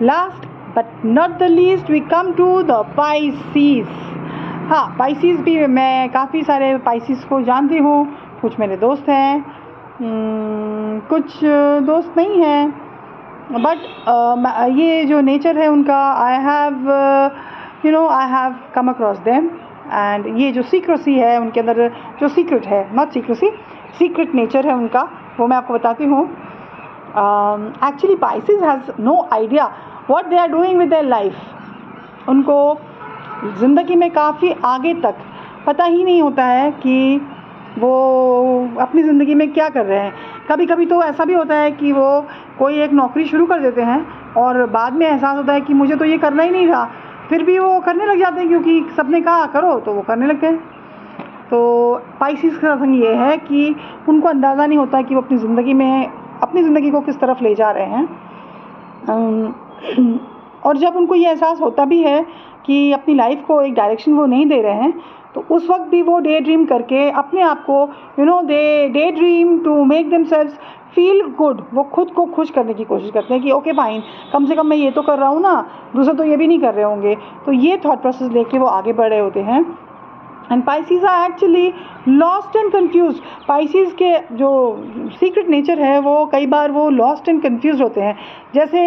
Last but not the least we come to the Pisces. हाँ, Pisces भी मैं काफ़ी सारे पाइसीज को जानती हूँ। कुछ मेरे दोस्त हैं, कुछ दोस्त नहीं हैं, बट ये जो नेचर है उनका I have come across them. And ये जो सीक्रेसी है उनके अंदर, जो सीक्रेट है, नॉट सीक्रेसी, सीक्रेट नेचर है उनका, वो मैं आपको बताती हूँ। Actually Pisces has no idea what they are doing with their life. उनको ज़िंदगी में काफ़ी आगे तक पता ही नहीं होता है कि वो अपनी ज़िंदगी में क्या कर रहे हैं। कभी कभी तो ऐसा भी होता है कि वो कोई एक नौकरी शुरू कर देते हैं और बाद में एहसास होता है कि मुझे तो ये करना ही नहीं था, फिर भी वो करने लग जाते हैं क्योंकि सबने कहा करो तो वो करने लग गए। तो पाइसेस का संग ये है कि उनको अंदाज़ा नहीं होता कि वो अपनी ज़िंदगी को किस तरफ ले जा रहे हैं। और जब उनको ये एहसास होता भी है कि अपनी लाइफ को एक डायरेक्शन वो नहीं दे रहे हैं, तो उस वक्त भी वो डे ड्रीम करके अपने आप को they daydream to make themselves feel good. वो खुद को खुश करने की कोशिश करते हैं कि ओके फाइन, कम से कम मैं ये तो कर रहा हूँ ना, दूसरे तो ये भी नहीं कर रहे होंगे। तो ये थॉट प्रोसेस लेके वो आगे बढ़ रहे होते हैं। And Pisces are actually lost and confuse. Pisces के जो सीक्रेट नेचर है वो कई बार वो लॉस्ट एंड कन्फ्यूज होते हैं। जैसे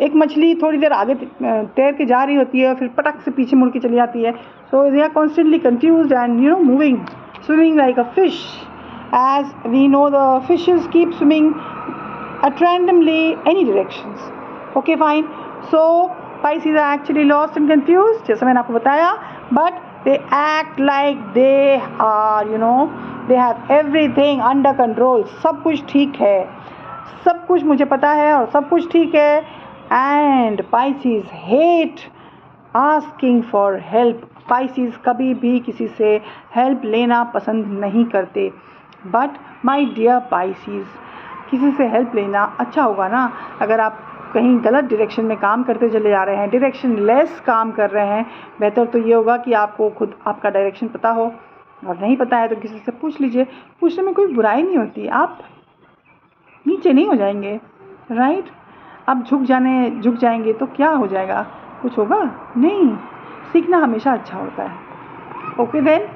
एक मछली थोड़ी देर आगे तैर के जा रही होती है, फिर पटक से पीछे मुड़ के चली जाती है। So they are constantly confuse and moving, swimming like a fish. As we know, the fishes keep swimming at randomly any directions. Okay, fine. So Pisces are actually lost and confused, जैसा मैंने आपको बताया, but they act like they are, they have everything under control. सब कुछ ठीक है, सब कुछ मुझे पता है और सब कुछ ठीक है। And Pisces hate asking for help. Pisces कभी भी किसी से हेल्प लेना पसंद नहीं करते। बट माई डियर Pisces, किसी से हेल्प लेना अच्छा होगा ना। अगर आप कहीं गलत डायरेक्शन में काम करते चले जा रहे हैं, डायरेक्शन लेस काम कर रहे हैं, बेहतर तो ये होगा कि आपको खुद आपका डायरेक्शन पता हो, और नहीं पता है तो किसी से पूछ लीजिए। पूछने में कोई बुराई नहीं होती, आप नीचे नहीं हो जाएंगे, राइट। अब झुक जाएंगे तो क्या हो जाएगा, कुछ होगा नहीं। सीखना हमेशा अच्छा होता है। Okay then,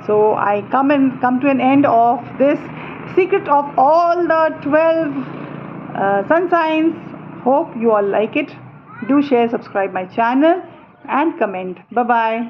so I come to an end of this secret of all the 12 sun signs. Hope you all like it. Do share, subscribe my channel and comment. Bye bye.